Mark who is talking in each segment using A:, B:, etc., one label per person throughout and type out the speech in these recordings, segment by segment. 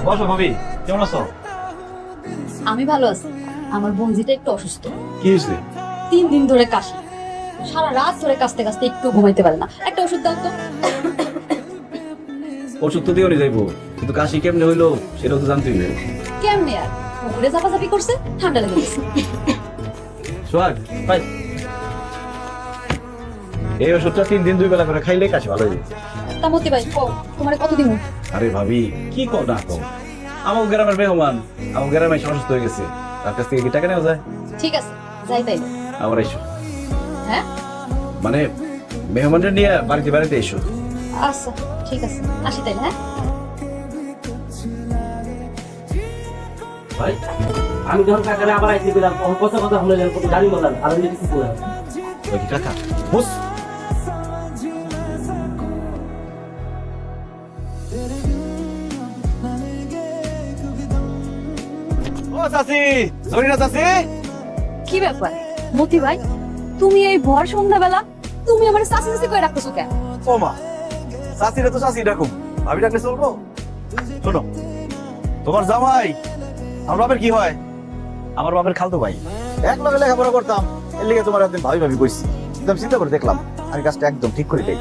A: বসো ভাবি, কেমন আছো?
B: আমি ভালো আছি। আমার বোনজিটা একটু অসুস্থ।
A: কি হয়েছে?
B: 3 দিন ধরে কাশি, সারা রাত ধরে কাশতে কাশতে একটু ঘুমাইতে পারে না। একটা ওষুধ দাও তো।
A: ওষুধ তো দিও নি যাইবো, কিন্তু কাশি কেমনে হইলো সেটা তো জানতেই হবে।
B: কেমনে আর পুকুরে চাপাচাপি করছে, ঠান্ডা লেগে গেছে।
A: সোহাগ ভাই, এই ওষুধটা 3 দিন 2 বেলা করে খাইলে কাশি ভালো হয়ে যাবে।
B: তা মতি ভাই কও, তোমার কত দিন?
A: আরে ভাবি, কি কর না কর, আমার গ্রামের মেহমান, আমার গ্রামে এসে অসুস্থ হয়ে গেছে, তার কাছ থেকে কি টাকা নেওয়া যায়?
B: ঠিক আছে, যাই তাই।
A: আমার এসো,
B: হ্যাঁ
A: মানে মেহমানরা নিয়ে বাড়িতে বাড়িতে এসো।
B: আচ্ছা ঠিক আছে, আসি তাই। হ্যাঁ
C: ভাই আমি যখন কাকারে আবার আইতে দিলাম তখন কথা কথা হলে কত গাড়ি বললাম আর আমি কিছু করে
A: ওই কি কাকা বুঝ। ও চাচি, জরিনা চাচি।
B: কি ব্যাপার মতি ভাই, তুমি এই ভর সন্ধ্যাবেলা তুমি আমার চাচি চাচি করে রাখতেছো কেন?
A: ও মা, চাচিরে তো চাচি ডাকুম, ভাবি ডাকলে চলবো? শোনো, তোমার জামাই আমার বাপের কি হয়? আমার বাপের খালতো ভাই, এক লগে লেখাপড়া করতাম, এর লিগে তোমার একদিন ভাবি ভাবি কইছি। একদম চিন্তা করে দেখলাম আমি কাজটা একদম ঠিক করে দেই।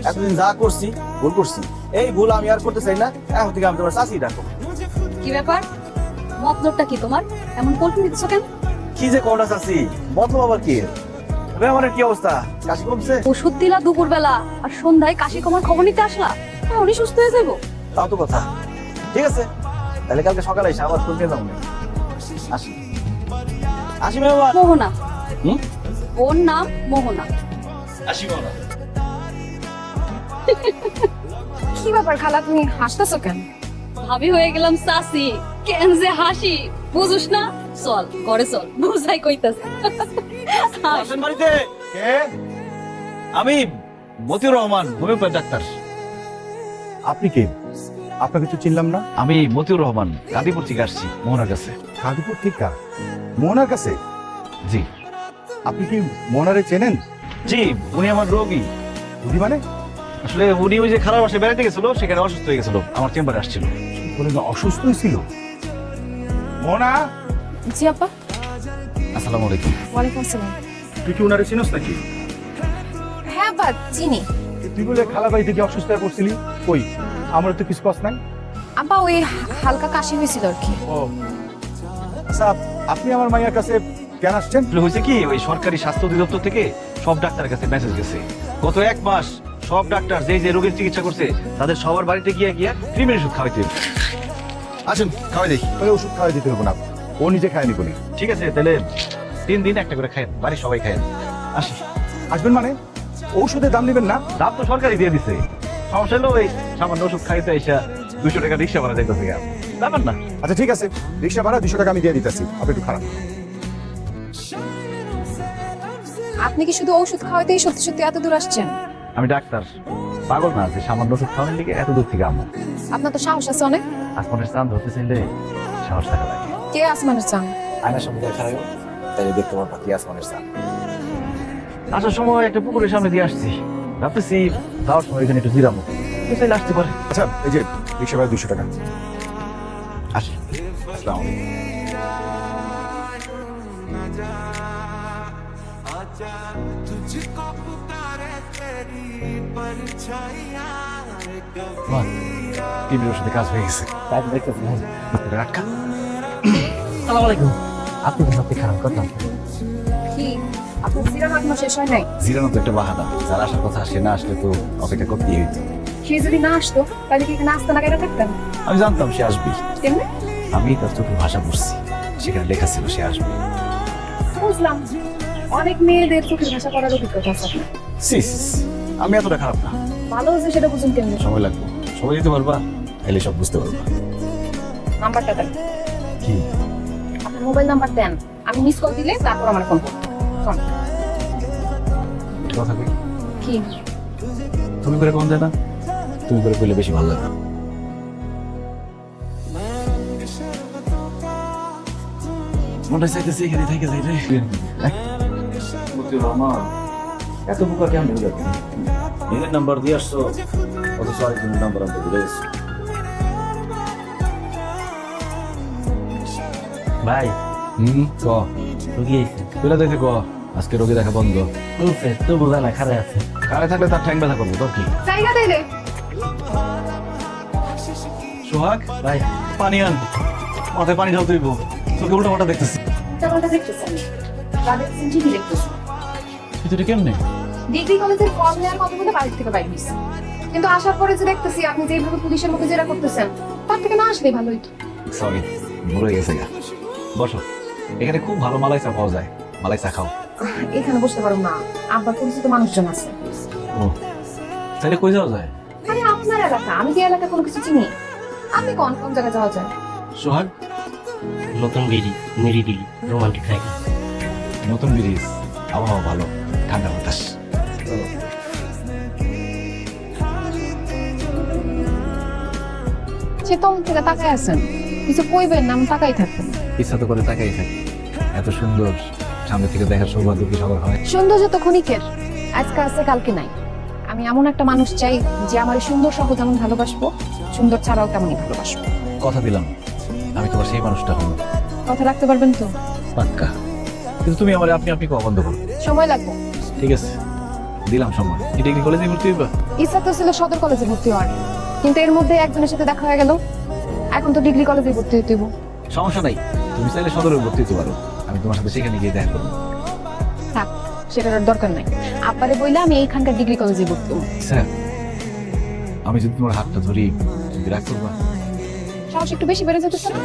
A: এতদিন যা করছি ভুল করছি, এই ভুল আমি আর করতে চাই না। এখন থেকে আমি তোমার চাচি ডাকো।
B: কি ব্যাপার, মতলবটা কি তোমার? এমন কল্পনা দিতেছো কেন?
A: কি যে কোনটা চাচি, মতলব আবার কি? তবে আমার কি অবস্থা, কাশি কমছে?
B: ওষুধ দিলা দুপুর বেলা, আর সন্ধ্যায় কাশি কমার খবর নিতে আসলা, উনি সুস্থ হয়ে যাবো।
A: তাও তো কথা। ঠিক আছে, তাহলে কালকে সকালে এসে আবার খুঁজে যাবো। আসি আসি মেহমান।
B: মোহনা,
A: হুম,
B: ওর নাম মোহনা।
A: আসি মেহমান।
D: কি ব্যাপার খালা, তুমি হাসতেছো কেন?
B: ভাবি হয়ে গেলাম চাচি, কেন যে হাসি বুঝুস না? চল ঘরে চল, বুঝাই কইতাছে।
A: আসেন বাড়িতে। কে? আমি মতিউর রহমান, হোমিওপ্যাথ ডাক্তার।
E: আপনি কে? আপনাকে তো চিনলাম না।
A: আমি মতিউর রহমান, গাজীপুর থেকে আসছি মোহনার কাছে।
E: কাদিপুর ঠিকা মোহনার কাছে?
A: জি
E: আপনি কি মোহনারে চেনেন?
A: জি, উনি আমার রোগী।
E: উনি মানে?
A: আসলে উনি ওই যে খারাপ বাসায় বেড়াতে গেছিল, সেখানে অসুস্থ হয়ে গেছিল, আমার চেম্বারে আসছিল।
E: বলেন অসুস্থ হয়েছিল? মোহনা,
D: জি আপা।
A: আসসালামু আলাইকুম।
D: ওয়ালাইকুম আসসালাম।
E: তুই কি ওনারে চিনস নাকি?
D: হ্যাঁ আপা, চিনি।
E: তুই বলে খালাবাই থেকে অসুস্থ হয়ে পড়ছিলি, কই আমার তো কিছু কষ্ট নাই।
D: আপা ওই হালকা কাশি হয়েছিল আর কি।
E: ও আচ্ছা, আপনি আমার মায়ের কাছে কেন আসছেন?
A: আসলে হয়েছে কি, ওই সরকারি স্বাস্থ্য অধিদপ্তর থেকে সব ডাক্তারের কাছে মেসেজ গেছে। গত 1 মাস সব ডাক্তার যে যে রোগের চিকিৎসা করছে তাদের সবার বাড়িতে গিয়ে গিয়ে ক্রিমের ওষুধ খাওয়াইতে হবে। আসুন খাওয়াই দেখি।
E: ওই ওষুধ খাওয়াই দিতে হবে না, ও নিজে খায়নি কোনি।
A: ঠিক আছে, তাহলে 3 দিন একটা করে খায়েন, বাড়ির সবাই খায়েন। আসি।
E: আসবেন মানে? ঔষধের দাম নেবেন না?
A: দাম তো সরকারই দিয়ে দিছে, সমস্যা হলো ওই সামান্য ওষুধ খাইতে এসে 200 টাকা রিক্সা ভাড়া যাইতেছে। ব্যাপার না।
E: আচ্ছা ঠিক আছে, রিক্সা ভাড়া 200 টাকা আমি দিয়ে দিতেছি, আপনি একটু খারাপ।
D: আপনি কি শুধু ওষুধ খাওয়াতেই সত্যি সত্যি এত দূর আসছেন?
A: আমি ডাক্তার, পাগল না যে সামান্য ওষুধ খাওয়ানোর লিগে এত দূর থেকে আমার।
D: আপনার তো সাহস আছে অনেক।
A: আসমানের চাঁদ ধরতে চাইলে সাহস থাকা লাগে।
D: কে আসমানের চান?
A: আয়নার সামনে দেখা হয়, তাই দেখতে পারবা কি আসমানের চাঁদ। আসার সময় একটা পুকুরের সামনে দিয়ে আসছি, ভাবতেছি যাওয়ার সময় এখানে একটু জিরামো, চাইলে আসতে পারে।
E: আচ্ছা এই যে রিক্সা ভাড়া 200 টাকা।
A: আসি। আসসালামু আলাইকুম। টিভির সাথে কাজ হয়ে গেছে, তাই দেখতেছি রাখা।
C: আসসালামু আলাইকুম। আপনি তো সত্যি খারাপ কথা।
D: কি আপনার সিরাপ এখনো শেষ হয় নাই?
A: জিরানো তো একটা বাহানা, যার আসার কথা সে না আসলে তো অপেক্ষা করতেই হইতো।
D: সে যদি না আসতো তাহলে কি এখানে আসতে না কেন থাকতেন?
A: আমি জানতাম সে আসবে,
D: কেমনে?
A: আমি তার চোখের ভাষা পড়ছি, সেখানে লেখা ছিল সে আসবে।
D: বুঝলাম, অনেক মেয়েদের চোখের ভাষা পড়ার অভিজ্ঞতা আছে আপনার।
A: সিস, আমি এতটা খারাপ না।
D: ভালো হচ্ছে সেটা বুঝুন কেমনে?
A: সময় লাগবে, সময় দিতে পারবা, তাহলে সব বুঝতে পারবা।
D: নাম্বারটা দেন।
A: কি?
D: আপনার মোবাইল নাম্বার দেন, আমি মিস কল দিলে তারপর আমার ফোন করবো। ফোন।
A: কথা কই?
D: কি?
A: তুমি করে কোন দেয় না, তুমি করে কইলে বেশি ভালো লাগে। মনটা চাইতেছে এখানে থেকে যাই রে। মতিউর রহমান, এত বোকা কেমন হয়ে যাবে? নিজের নাম্বার দিয়ে আসছো, অথচ আরেকজনের নাম্বার আমাকে ভুলে গেছো।
C: ভাই
E: ক
C: রুগী আইছে
E: তুলে দেখে ক আজকে রোগী দেখা বন্ধ।
C: বলছে তো বোঝা না খারাপ আছে
E: কারে থাকলে তার ঠ্যাং ব্যথা করবো, তোর কি?
D: জায়গা দিলে
A: সোহাগ,
C: ভাই
A: পানি আন, মাথায় পানি ঢাল তুইব, চোখে উল্টা পাল্টা দেখতেছি।
D: তেমনটা দেখতেছেন রাদের ঠিকই দেখতেছেন।
A: ভিতরে কেমনে?
D: ডিগ্রি কলেজের ফর্ম নেওয়ার কথা বলে বাড়ি থেকে বাইরে হয়েছে, কিন্তু আসার পরে যে দেখতেছি আপনি যেভাবে পুলিশের মুখে জেরা করতেছেন, তার থেকে না আসলেই ভালো হইতো।
A: সরি, ভুল হয়ে গেছে গা। বসো, এখানে খুব ভালো মালাই চা পাওয়া যায়, মালাই চা খাও।
D: এখানে বসতে পারো না, আব্বার পরিচিত মানুষজন আছে।
A: ও, তাহলে কই যাওয়া যায়?
D: আরে আপনার এলাকা, আমি কি এলাকা কোনো কিছু চিনি? আপনি কোন কোন জায়গায় যাওয়া যায়?
A: সোহাগ,
C: নতুন বিড়ি নিরিবিলি রোমান্টিক জায়গা
A: নতুন ব্রিজ, আবহাওয়া ভালো, ঠান্ডা বাতাস।
D: সে তখন থেকে তাকায় আছেন, কিছু কইবেন না, আমি তাকাই থাকবেন।
A: ইচ্ছা তো করে তাকাই থাকি, এত সুন্দর সামনে থেকে দেখার সৌভাগ্য কি সবার হয়?
D: সৌন্দর্য তো ক্ষণিকের, আজকে আছে কালকে নাই। আমি এমন একটা মানুষ চাই যে আমার এই সুন্দর সহ যেমন ভালোবাসবো, সুন্দর ছাড়াও তেমনই ভালোবাসবো।
A: কথা দিলাম, আমি তোমার সেই মানুষটা হব।
D: কথা রাখতে পারবেন তো?
A: পাক্কা। কিন্তু তুমি আমার আপনি আপনি বন্ধ করো।
D: সময় লাগবে।
A: ঠিক আছে, দিলাম সময়। ডিগ্রি কলেজে ভর্তি হইবা?
D: ইচ্ছা তো ছিল সদর কলেজে ভর্তি হওয়ার, কিন্তু এর মধ্যে একজনের সাথে দেখা হয়ে গেল। এখন তো ডিগ্রি কলেজে ভর্তি হইতে হইব।
A: সমস্যা নাই, তুমি চাইলে সদরে ভর্তি হতে পারো, আমি তোমার সাথে সেখানে গিয়ে দেখা করবো।
D: থাক, সেটার আর দরকার নাই। আব্বারে বইলে আমি এইখানকার ডিগ্রি কলেজে ভর্তি হবো।
A: স্যার, আমি যদি তোমার হাতটা ধরি, তুমি রাগ করবা?
D: সাহস একটু বেশি বেড়ে যেতেছে না?